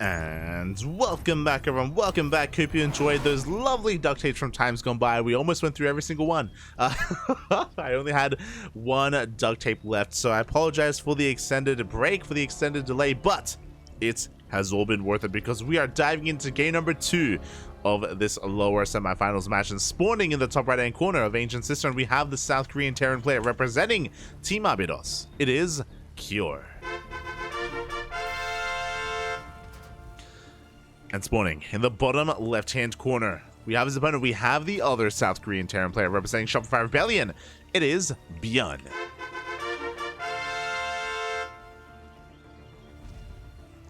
And welcome back, everyone. Welcome back. Hope you enjoyed those lovely duct tapes from times gone by. We almost went through every single one. I only had one duct tape left, so I apologize for the extended break, for the extended delay, but it has all been worth it because we are diving into game number 2 of this lower semifinals match, and spawning in the top right-hand corner of Ancient Cistern, we have the South Korean Terran player representing Team Abydos. It is Cure. And spawning in the bottom left-hand corner, we have his opponent. We have the other South Korean Terran player representing Shopify Rebellion. It is ByuN.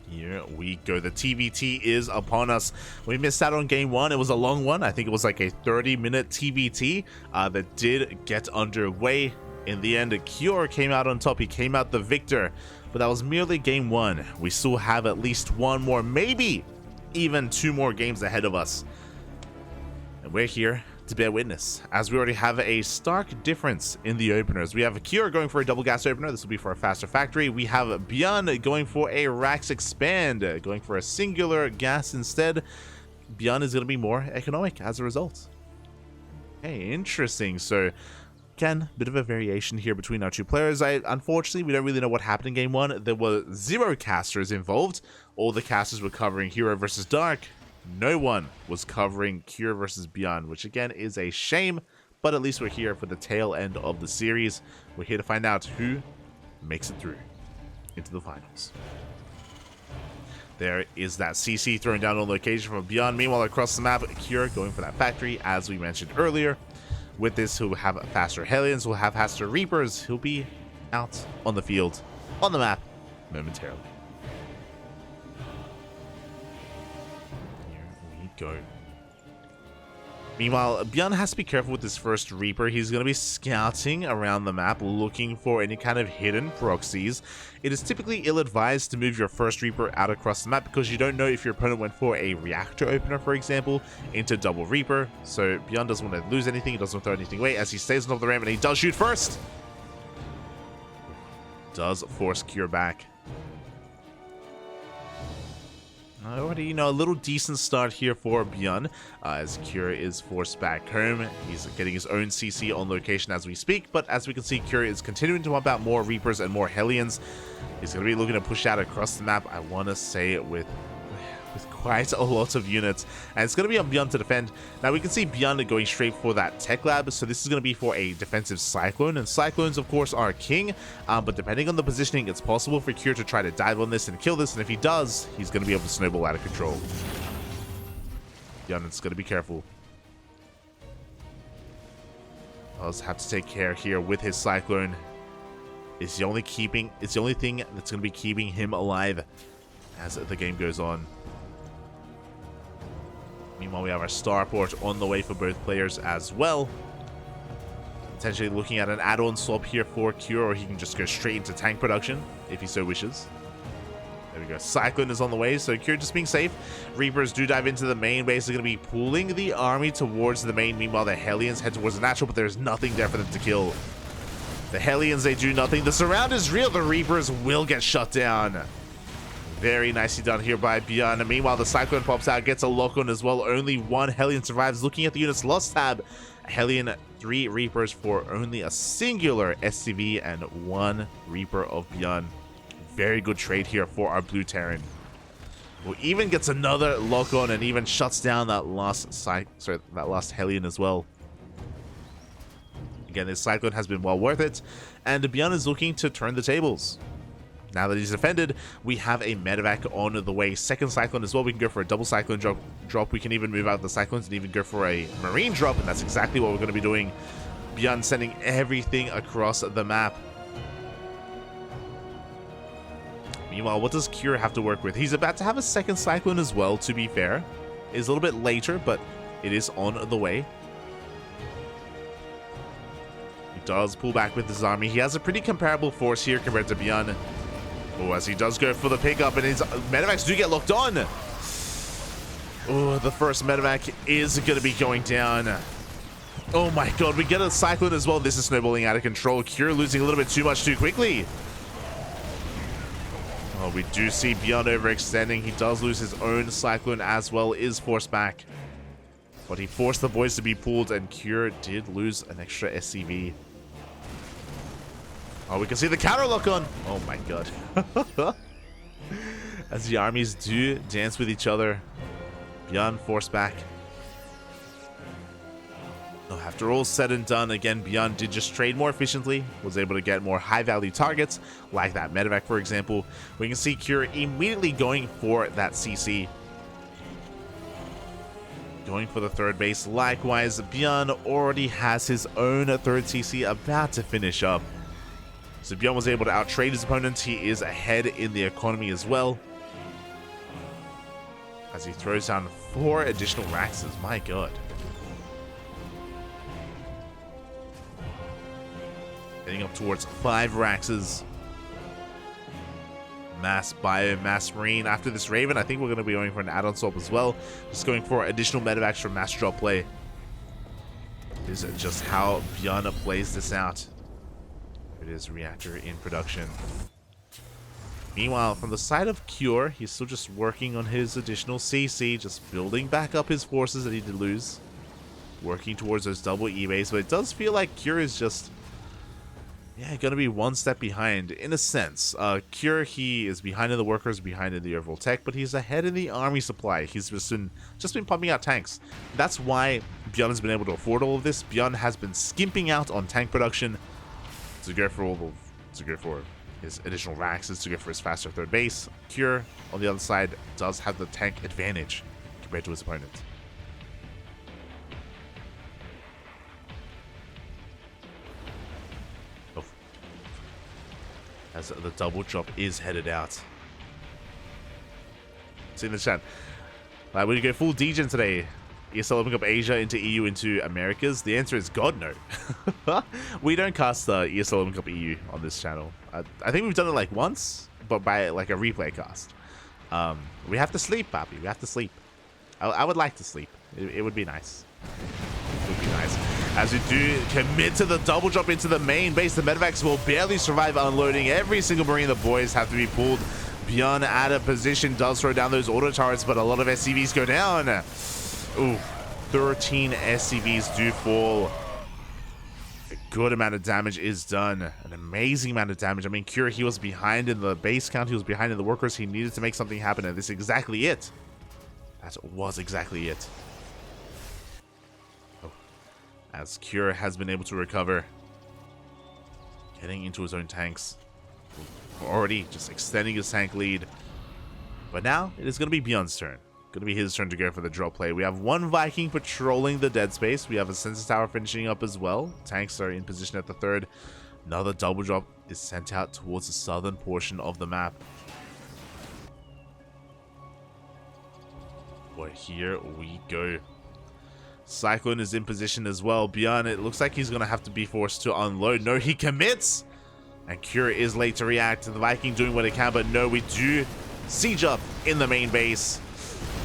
Here we go. The TvT is upon us. We missed out on game 1. It was a long one. I think it was like a 30-minute TvT that did get underway. In the end, Cure came out on top. He came out the victor. But that was merely game 1. We still have at least one more, maybe even 2 more games ahead of us, and we're here to bear witness, as we already have a stark difference in the openers. We have Cure going for a double gas opener. This will be for a faster factory. We have ByuN going for a Rax expand, going for a singular gas instead. ByuN is going to be more economic as a result. Okay, interesting. So again, bit of a variation here between our two players. Unfortunately, we don't really know what happened in game 1. There were 0 casters involved. All the casters were covering Hero versus Dark. No one was covering Cure versus ByuN, which again is a shame, but at least we're here for the tail end of the series. We're here to find out who makes it through into the finals. There is that CC thrown down on location from ByuN. Meanwhile, across the map, Cure going for that factory, as we mentioned earlier. With this, he'll have faster Hellions, he'll have faster Reapers. He'll be out on the field, on the map, momentarily. Here we go. Meanwhile, ByuN has to be careful with his first Reaper. He's going to be scouting around the map, looking for any kind of hidden proxies. It is typically ill-advised to move your first Reaper out across the map because you don't know if your opponent went for a reactor opener, for example, into double Reaper. So ByuN doesn't want to lose anything. He doesn't want to throw anything away as he stays on top of the ramp, and he does shoot first. Does force Cure back. Already, a little decent start here for ByuN, as Cure is forced back home. He's getting his own CC on location as we speak, but as we can see, Cure is continuing to pump out more Reapers and more Hellions. He's going to be looking to push out across the map, I want to say, with quite a lot of units, and it's going to be on ByuN to defend. Now we can see ByuN going straight for that tech lab, so this is going to be for a defensive Cyclone, and Cyclones of course are king, but depending on the positioning, it's possible for Cure to try to dive on this and kill this, and if he does, he's going to be able to snowball out of control. ByuN is going to be careful. Does have to take care here with his Cyclone. It's the only thing that's going to be keeping him alive as the game goes on. Meanwhile, we have our starport on the way for both players as well. Potentially looking at an add-on swap here for Cure, or he can just go straight into tank production if he so wishes. There we go. Cyclone is on the way, so Cure just being safe. Reapers do dive into the main base. They're going to be pulling the army towards the main. Meanwhile, the Hellions head towards the natural, but there's nothing there for them to kill. The Hellions, they do nothing. The surround is real. The Reapers will get shut down. Very nicely done here by ByuN. Meanwhile, the Cyclone pops out, gets a lock on as well. Only one Hellion survives. Looking at the units lost tab, Hellion, 3 Reapers for only a singular SCV and 1 Reaper of ByuN. Very good trade here for our blue Terran, who even gets another lock on and even shuts down that last Hellion as well. Again, this Cyclone has been well worth it, and ByuN is looking to turn the tables. Now that he's defended, we have a medevac on the way. Second Cyclone as well. We can go for a double Cyclone drop. We can even move out the Cyclones and even go for a Marine drop, and that's exactly what we're going to be doing. ByuN sending everything across the map. Meanwhile, what does Cure have to work with? He's about to have a second Cyclone as well, to be fair. It's a little bit later, but it is on the way. He does pull back with his army. He has a pretty comparable force here compared to ByuN. Oh, as he does go for the pickup, and his medevacs do get locked on. Oh, the first medevac is going to be going down. Oh my god, we get a Cyclone as well. This is snowballing out of control. Cure losing a little bit too much too quickly. Oh we do see ByuN overextending. He does lose his own Cyclone as well, is forced back. But he forced the boys to be pulled, and Cure did lose an extra SCV. Oh, we can see the counter lock on. Oh my god. As the armies do dance with each other. ByuN forced back. After all said and done, again, ByuN did just trade more efficiently, was able to get more high-value targets, like that medevac, for example. We can see Cure immediately going for that CC. Going for the third base. Likewise, ByuN already has his own third CC about to finish up. So ByuN was able to out-trade his opponent. He is ahead in the economy as well. As he throws down 4 additional Raxes. My god. Getting up towards 5 Raxes. Mass ByuN, Mass Marine. After this Raven, I think we're going to be going for an add-on swap as well. Just going for additional medevacs from Mass Drop play. This is just how ByuN plays this out. It is Reactor in production. Meanwhile, from the side of Cure, he's still just working on his additional CC, just building back up his forces that he did lose. Working towards those double E-bays, but it does feel like Cure is just... yeah, gonna be one step behind, in a sense. Cure, he is behind in the workers, behind in the overall tech, but he's ahead in the army supply. He's just been pumping out tanks. That's why ByuN has been able to afford all of this. ByuN has been skimping out on tank production to go for his additional Raxes, to go for his faster third base. Cure, on the other side, does have the tank advantage compared to his opponent. As the double drop is headed out. See in the chat. Would you go full degen today? ESL Open Cup Asia into EU into Americas? The answer is God no. We don't cast ESL Open Cup EU on this channel. I think we've done it like once, but by like a replay cast. We have to sleep, Papi. We have to sleep. I would like to sleep. It would be nice. It would be nice. As we do commit to the double drop into the main base, the medevacs will barely survive unloading. Every single Marine, the boys have to be pulled. ByuN out of position, does throw down those auto turrets, but a lot of SCVs go down. Ooh, 13 SCVs do fall. A good amount of damage is done. An amazing amount of damage. I mean, Cure, he was behind in the base count. He was behind in the workers. He needed to make something happen, and this is exactly it. That was exactly it. As Cure has been able to recover. Getting into his own tanks. Already just extending his tank lead. But now, it is going to be ByuN's turn. Going to be his turn to go for the drop play. We have one Viking patrolling the dead space. We have a Census Tower finishing up as well. Tanks are in position at the third. Another double drop is sent out towards the southern portion of the map. Boy, here we go. Cyclone is in position as well. ByuN, it looks like he's going to have to be forced to unload. No, he commits! And Cure is late to react. The Viking doing what it can, but no, we do siege up in the main base.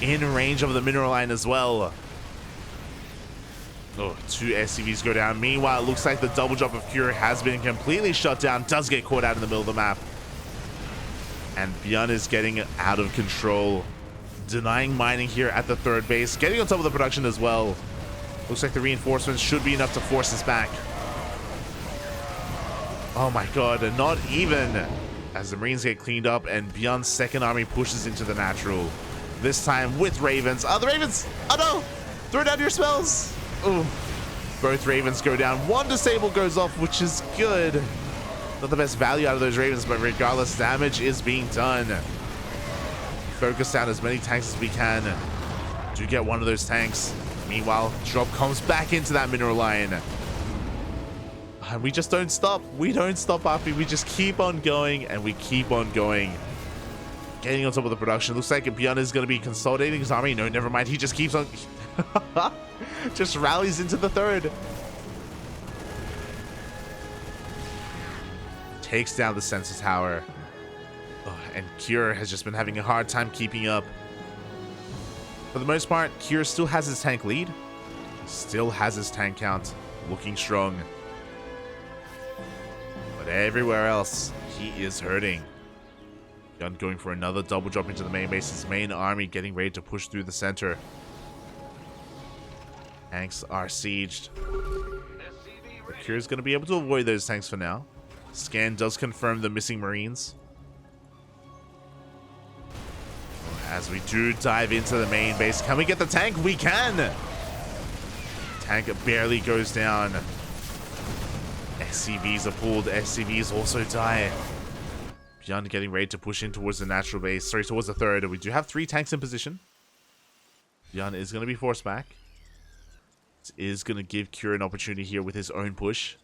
In range of the mineral line as well. Oh, 2 SCVs go down. Meanwhile, it looks like the double drop of Cure has been completely shut down. Does get caught out in the middle of the map. And ByuN is getting out of control. Denying mining here at the third base. Getting on top of the production as well. Looks like the reinforcements should be enough to force this back. Oh my god, and not even. As the Marines get cleaned up and ByuN's second army pushes into the natural. This time with Ravens. Oh, the Ravens! Oh no! Throw down your spells! Ooh. Both Ravens go down. One disable goes off, which is good. Not the best value out of those Ravens, but regardless, damage is being done. Focus down as many tanks as we can. Do get one of those tanks. Meanwhile, drop comes back into that mineral line. And we just don't stop. We don't stop, Afi. We just keep on going, and we keep on going. Getting on top of the production. Looks like ByuN is going to be consolidating his army. No, never mind. He just keeps on... just rallies into the third. Takes down the Census Tower. Oh, and Cure has just been having a hard time keeping up. For the most part, Cure still has his tank lead. Still has his tank count. Looking strong. But everywhere else, he is hurting. ByuN going for another double drop into the main base. His main army getting ready to push through the center. Tanks are sieged. Kira's going to be able to avoid those tanks for now. Scan does confirm the missing Marines. As we do dive into the main base. Can we get the tank? We can! Tank barely goes down. SCVs are pulled. SCVs also die. ByuN getting ready to push in towards the natural base. Sorry, towards the third. We do have 3 tanks in position. ByuN is going to be forced back. This is going to give Kira an opportunity here with his own push.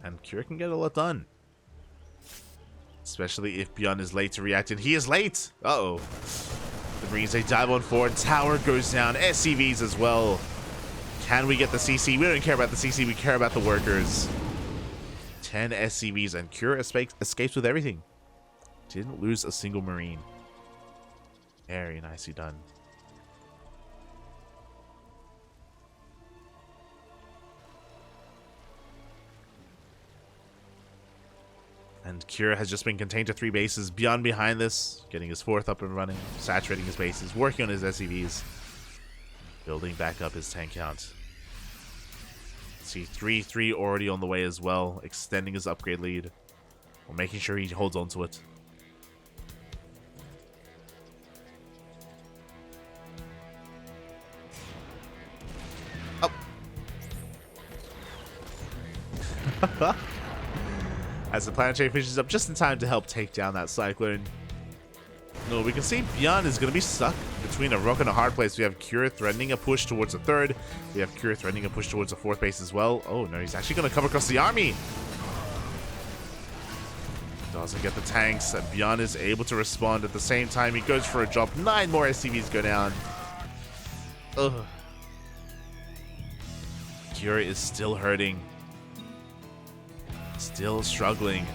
And Kira can get a lot done. Especially if ByuN is late to react. And he is late! Uh-oh. The Marines, they dive on forward. Tower goes down. SCVs as well. Can we get the CC? We don't care about the CC. We care about the workers. 10 SCVs. And Kira escapes with everything. Didn't lose a single Marine. Very nicely done. And Kira has just been contained to 3 bases. ByuN behind this, getting his 4th up and running, saturating his bases, working on his SCVs, building back up his tank count. See 3-3 already on the way as well, extending his upgrade lead, or making sure he holds on to it. Oh. As the planetary finishes up just in time to help take down that cyclone. No, we can see ByuN is going to be stuck between a rock and a hard place. We have Kira threatening a push towards the 3rd. We have Kira threatening a push towards the 4th base as well. Oh no, he's actually going to come across the army. Doesn't get the tanks, and ByuN is able to respond at the same time. He goes for a drop. 9 more SCVs go down. Ugh. Kira is still hurting. Still struggling.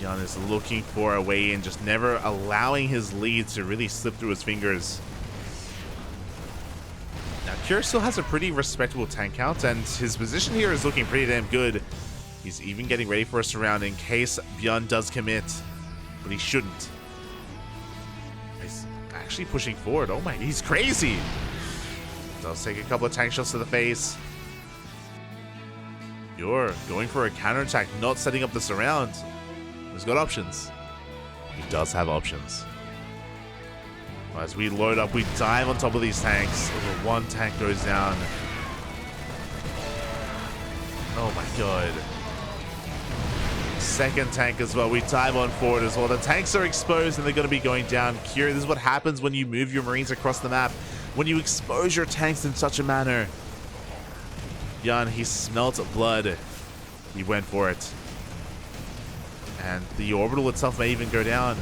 ByuN is looking for a way in, just never allowing his lead to really slip through his fingers. Now, Kira still has a pretty respectable tank count, and his position here is looking pretty damn good. He's even getting ready for a surround in case ByuN does commit, but he shouldn't. He's actually pushing forward. Oh my, he's crazy. Does take a couple of tank shots to the face. You're going for a counterattack, not setting up the surround. He's got options. He does have options. As we load up, we dive on top of these tanks. Over 1 tank goes down. Oh my god. 2nd tank as well. We dive on forward as well. The tanks are exposed and they're going to be going down. Kira, this is what happens when you move your Marines across the map. When you expose your tanks in such a manner. ByuN, he smelt blood. He went for it. And the orbital itself may even go down.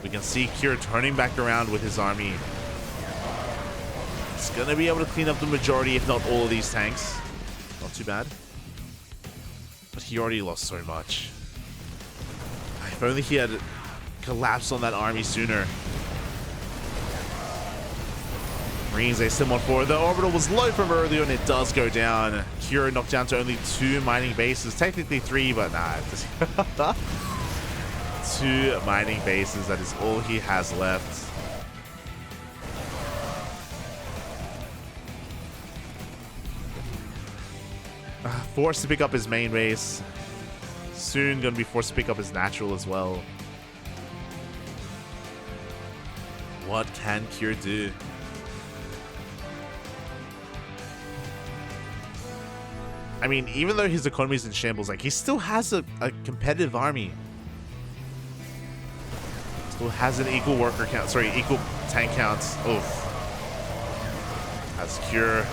We can see Kira turning back around with his army. He's going to be able to clean up the majority, if not all of these tanks. Not too bad. But he already lost so much. If only he had collapsed on that army sooner. Marines, they still on forward. The orbital was low from earlier and it does go down. Kira knocked down to only 2 mining bases. Technically 3, but nah. 2 mining bases, that is all he has left. Forced to pick up his main base. Soon going to be forced to pick up his natural as well. What can Kira do? I mean, even though his economy is in shambles, like, he still has a competitive army. Still has an equal worker count, sorry, equal tank counts. Oof. As Kira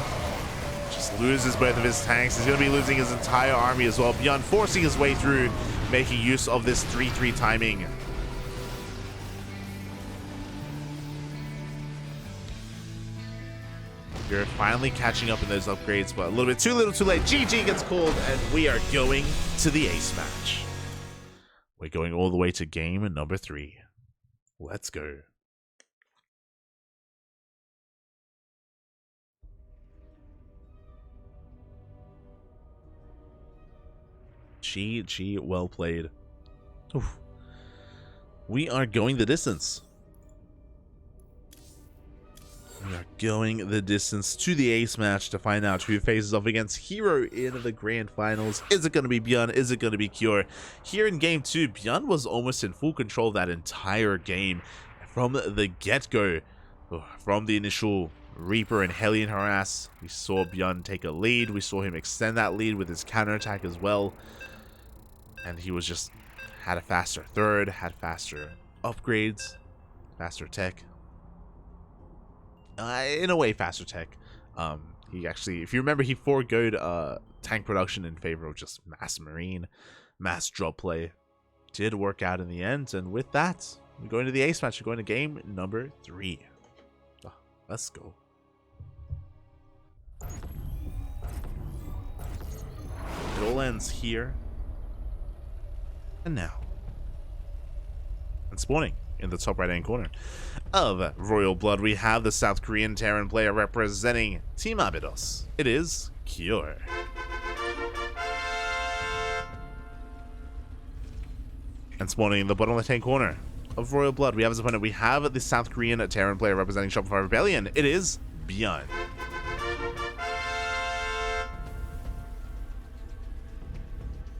just loses both of his tanks, he's going to be losing his entire army as well. ByuN forcing his way through, making use of this 3-3 timing. We're finally catching up in those upgrades, but a little bit too little too late. GG gets called, and we are going to the ace match. We're going all the way to game number 3. Let's go. GG, well played. Oof. We are going the distance. We are going the distance to the ace match to find out who faces off against Hero in the grand finals. Is it going to be ByuN? Is it going to be Cure? Here in game 2, ByuN was almost in full control of that entire game from the get-go. From the initial Reaper and Hellion harass, we saw ByuN take a lead. We saw him extend that lead with his counterattack as well. And he was just had a faster third, had faster upgrades, faster tech. In a way, faster tech. He actually, if you remember, he foregoed tank production in favor of just mass marine, mass drop play. Did work out in the end, and with that, we're going to the ace match. We're going to game number 3. Oh, let's go. It all ends here. And now. And spawning in the top right-hand corner of Royal Blood, we have the South Korean Terran player representing Team Abydos. It is Cure. And spawning in the bottom left-hand corner of Royal Blood, we have as opponent, we have the South Korean Terran player representing Shopify Rebellion. It is ByuN.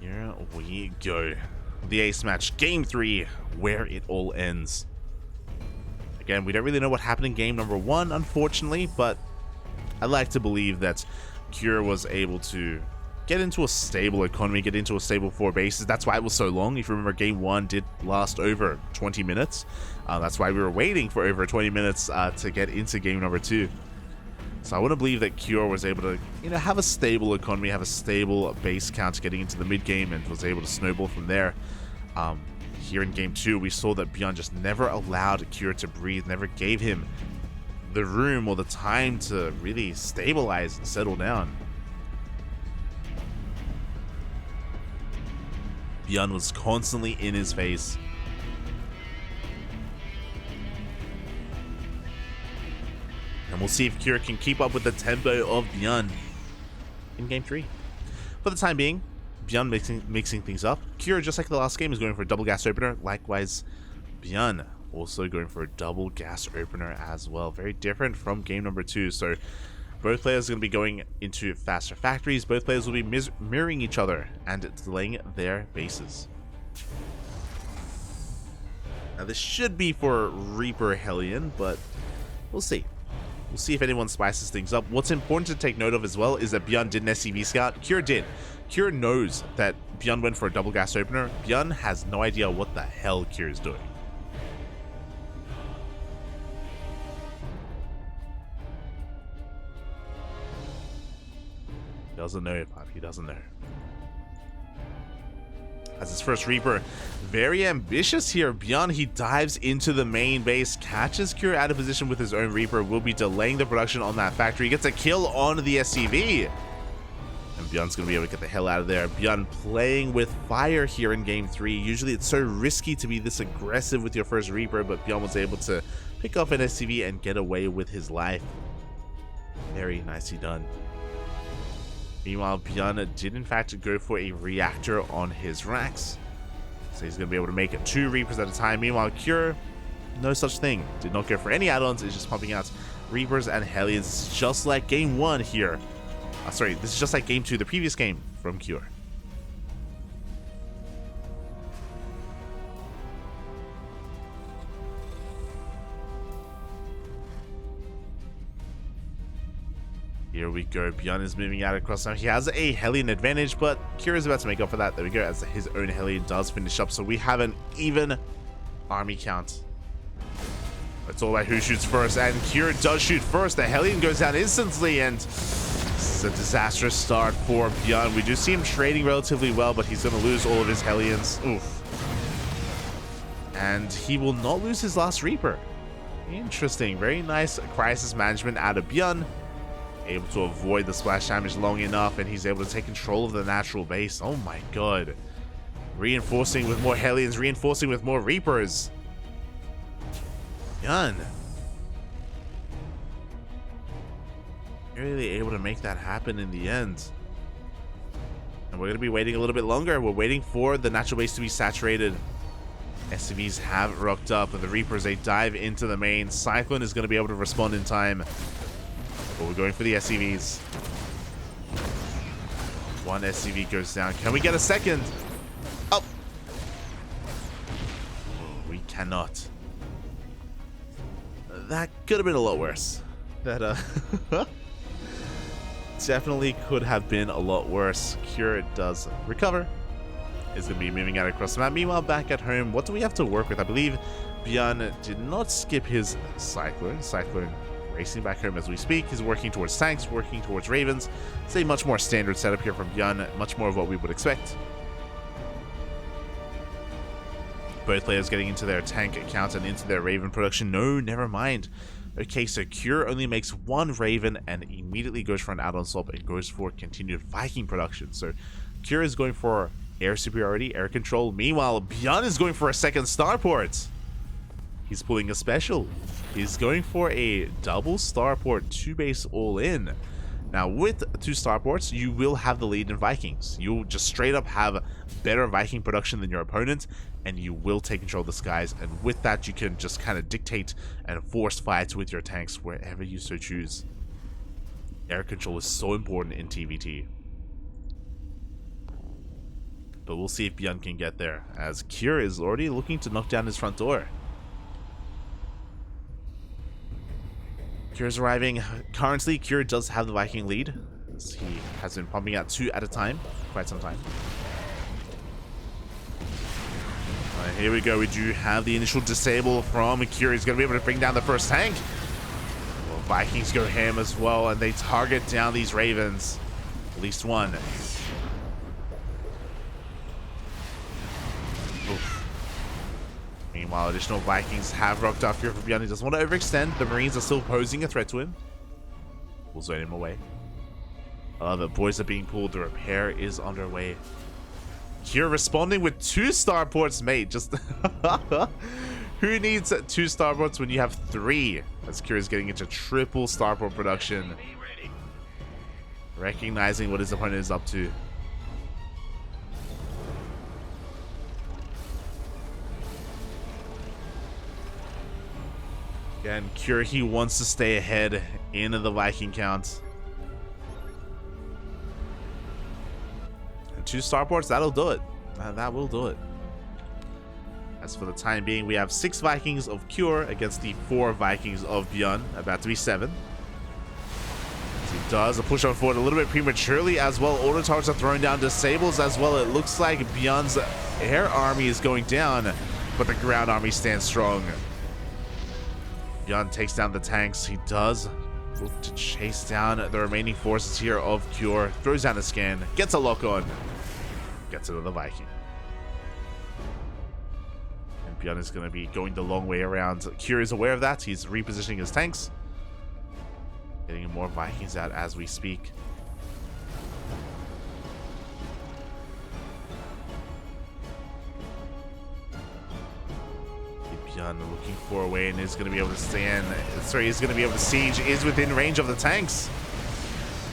Here we go. The ace match, game 3, where it all ends. Again, we don't really know what happened in game number 1, unfortunately, but I like to believe that Cure was able to get into a stable economy, get into a stable 4 bases. That's why it was so long. If you remember, game 1 did last over 20 minutes. That's why we were waiting for over 20 minutes to get into game number 2. So I want to believe that Cure was able to, have a stable economy, have a stable base count getting into the mid game, and was able to snowball from there. Here in game 2, we saw that ByuN just never allowed Cure to breathe, never gave him the room or the time to really stabilize and settle down. ByuN was constantly in his face. And we'll see if Cure can keep up with the tempo of ByuN in game 3. For the time being, ByuN mixing things up. Cure, just like the last game, is going for a double gas opener. Likewise, ByuN also going for a double gas opener as well. Very different from game number 2. So both players are going to be going into faster factories. Both players will be mirroring each other and delaying their bases. Now this should be for Reaper Hellion, but we'll see. We'll see if anyone spices things up. What's important to take note of as well is that ByuN did an SCV scout. Cure did. Cure knows that ByuN went for a double gas opener. ByuN has no idea what the hell Cure is doing. He doesn't know, but he doesn't know. As his first Reaper, very ambitious here. ByuN, he dives into the main base, catches Cure out of position with his own Reaper, will be delaying the production on that factory, gets a kill on the SCV. And ByuN's going to be able to get the hell out of there. ByuN playing with fire here in game 3. Usually it's so risky to be this aggressive with your first Reaper, but ByuN was able to pick off an SCV and get away with his life. Very nicely done. Meanwhile, ByuN did in fact go for a reactor on his racks. So he's going to be able to make 2 Reapers at a time. Meanwhile, Cure, no such thing. Did not go for any add-ons. It's just pumping out Reapers and Hellions, just like game 1 here. Sorry, this is just like game 2, the previous game from Cure. Here we go. ByuN is moving out across now. He has a Hellion advantage, but Cure is about to make up for that. There we go, as his own Hellion does finish up. So we have an even army count. It's all about who shoots first, and Cure does shoot first. The Hellion goes down instantly, and it's a disastrous start for ByuN. We do see him trading relatively well, but he's going to lose all of his Hellions. Oof. And he will not lose his last Reaper. Interesting. Very nice crisis management out of ByuN. Able to avoid the splash damage long enough, and he's able to take control of the natural base. Oh my god. Reinforcing with more Hellions, reinforcing with more Reapers. ByuN really able to make that happen in the end. And we're going to be waiting a little bit longer. We're waiting for the natural base to be saturated. SCVs have rocked up. The Reapers, they dive into the main. Cyclone is going to be able to respond in time. But we're going for the SCVs. One SCV goes down. Can we get a second? Oh! We cannot. That could have been a lot worse. That, definitely could have been a lot worse. Cure does recover. Is going to be moving out across the map. Meanwhile, back at home, what do we have to work with? I believe ByuN did not skip his Cyclone. Cyclone racing back home as we speak. He's working towards tanks, working towards Ravens. It's a much more standard setup here from ByuN. Much more of what we would expect. Both players getting into their tank account and into their Raven production. No, never mind. Okay, so Cure only makes one Raven and immediately goes for an add-on swap and goes for continued Viking production. So Cure is going for air superiority, air control. Meanwhile, ByuN is going for a second starport. He's pulling a special. He's going for a double starport, 2-base all-in. Now, with 2 starports, you will have the lead in Vikings. You'll just straight up have better Viking production than your opponent, and you will take control of the skies. And with that, you can just kind of dictate and force fights with your tanks wherever you so choose. Air control is so important in TvT. But we'll see if ByuN can get there, as Cure is already looking to knock down his front door. Cure's arriving. Currently, Cure does have the Viking lead, as he has been pumping out 2 at a time for quite some time. Here we go. We do have the initial disable from Cure. He's going to be able to bring down the first tank. Well, Vikings go ham as well, and they target down these Ravens. At least one. Oof. Meanwhile, additional Vikings have rocked up here for ByuN. He doesn't want to overextend. The Marines are still posing a threat to him. We'll zone him away. The boys are being pulled. The repair is underway. Cure responding with 2 starports, mate. Just who needs 2 starports when you have 3? As Cure is getting into triple starport production. Recognizing what his opponent is up to. Again, Cure, he wants to stay ahead in the Viking count. And 2 starports, that'll do it. That will do it. As for the time being, we have 6 Vikings of Cure against the 4 Vikings of ByuN, about to be 7. As he does a push on forward a little bit prematurely as well. Auto targets are throwing down disables as well. It looks like ByuN's air army is going down, but the ground army stands strong. ByuN takes down the tanks. He does look to chase down the remaining forces here of Cure. Throws down a scan, gets a lock on, gets another Viking. And ByuN is going to be going the long way around. Cure is aware of that. He's repositioning his tanks. Getting more Vikings out as we speak. ByuN looking for a way and is going to be able to stand. Sorry, he's going to be able to siege. Is within range of the tanks.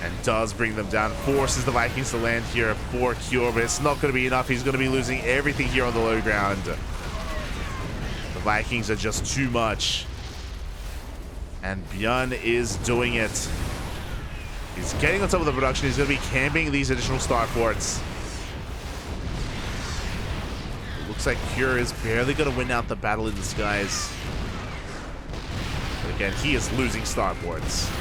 And does bring them down. Forces the Vikings to land here for Cure, but it's not going to be enough. He's going to be losing everything here on the low ground. The Vikings are just too much. And ByuN is doing it. He's getting on top of the production. He's going to be camping these additional starports. Looks like Cure is barely going to win out the battle in the skies. But again, he is losing starports.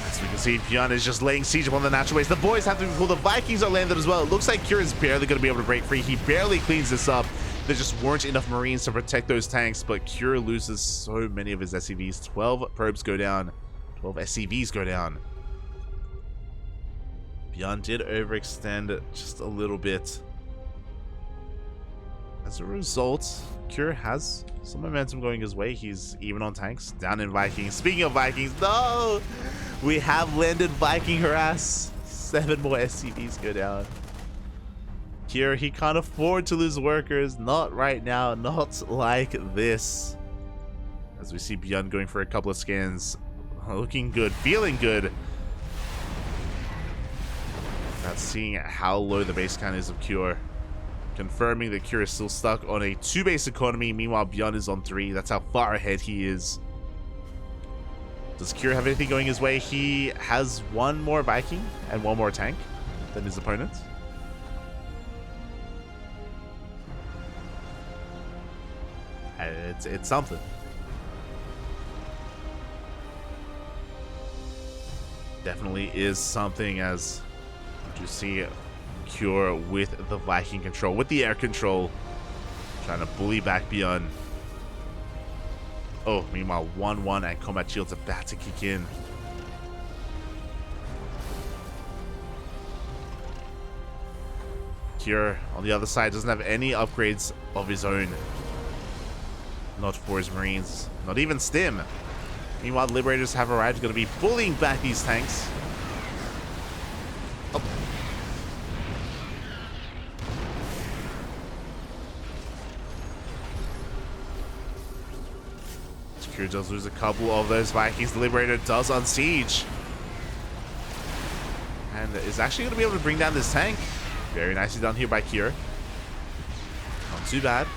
As we can see, ByuN is just laying siege upon the natural base. The boys have to be pulled. The Vikings are landed as well. It looks like Cure is barely going to be able to break free. He barely cleans this up. There just weren't enough Marines to protect those tanks, but Cure loses so many of his SCVs. 12 probes go down. 12 SCVs go down. ByuN did overextend just a little bit. As a result, Cure has some momentum going his way. He's even on tanks, down in Vikings. Speaking of Vikings, no! We have landed Viking harass. 7 more SCVs go down. Cure, he can't afford to lose workers. Not right now, not like this. As we see ByuN going for a couple of scans. Looking good, feeling good. That's seeing how low the base count is of Cure. Confirming that Cure is still stuck on a 2 base economy. Meanwhile, ByuN is on 3. That's how far ahead he is. Does Cure have anything going his way? He has 1 more Viking and 1 more tank than his opponent. It's something. Definitely is something, as you see Cure with the Viking control, with the air control, trying to bully back ByuN. Oh, meanwhile, 1-1 and combat shield's about to kick in. Cure, on the other side, doesn't have any upgrades of his own. Not for his Marines. Not even Stim. Meanwhile, the Liberators have arrived. Going to be bullying back these tanks. Oh. Cure does lose a couple of those Vikings. The Liberator does unsiege. And is actually going to be able to bring down this tank. Very nicely done here by Cure. Not too bad.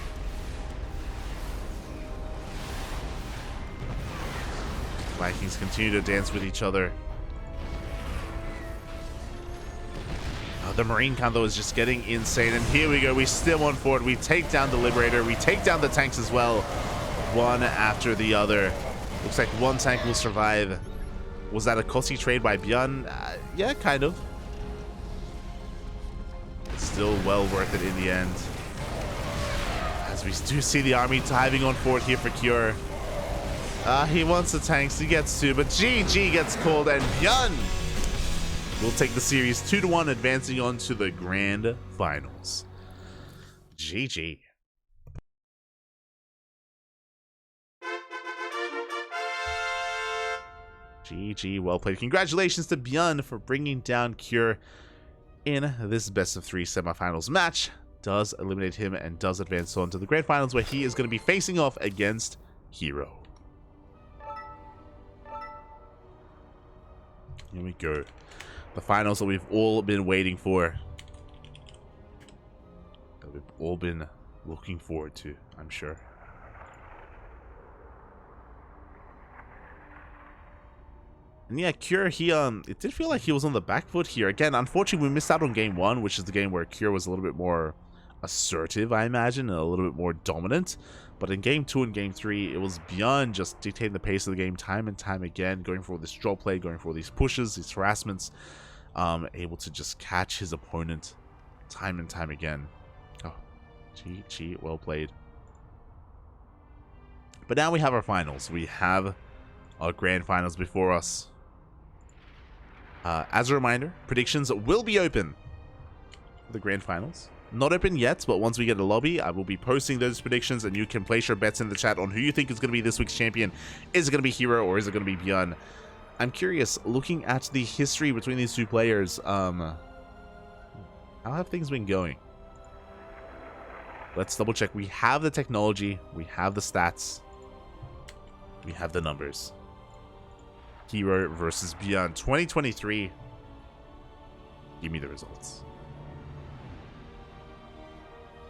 Vikings continue to dance with each other. The Marine count, though, is just getting insane. And here we go. We still on forward. We take down the Liberator. We take down the tanks as well. One after the other. Looks like 1 tank will survive. Was that a costly trade by ByuN? Yeah, kind of. Still well worth it in the end. As we do see the army diving on forward here for Cure. He wants the tanks, he gets 2, but GG gets called, and ByuN will take the series 2-1, advancing on to the grand finals. GG. GG, well played. Congratulations to ByuN for bringing down Cure in this best of 3 semifinals match. Does eliminate him and does advance on to the grand finals, where he is going to be facing off against Hero. Here we go. The finals that we've all been waiting for. That we've all been looking forward to, I'm sure. And yeah, Cure, it did feel like he was on the back foot here. Again, unfortunately, we missed out on game 1, which is the game where Cure was a little bit more assertive, I imagine, and a little bit more dominant. But in game 2 and game 3, it was ByuN just dictating the pace of the game time and time again, going for this draw play, going for these pushes, these harassments, able to just catch his opponent time and time again. Oh, GG, well played. But now we have our finals. We have our grand finals before us. As a reminder, predictions will be open for the grand finals. Not open yet, but once we get a lobby, I will be posting those predictions, and you can place your bets in the chat on who you think is going to be this week's champion. Is it going to be Hero, or is it going to be ByuN? I'm curious, looking at the history between these 2 players, how have things been going? Let's double check. We have the technology, we have the stats, we have the numbers. Hero versus ByuN 2023. Give me the results.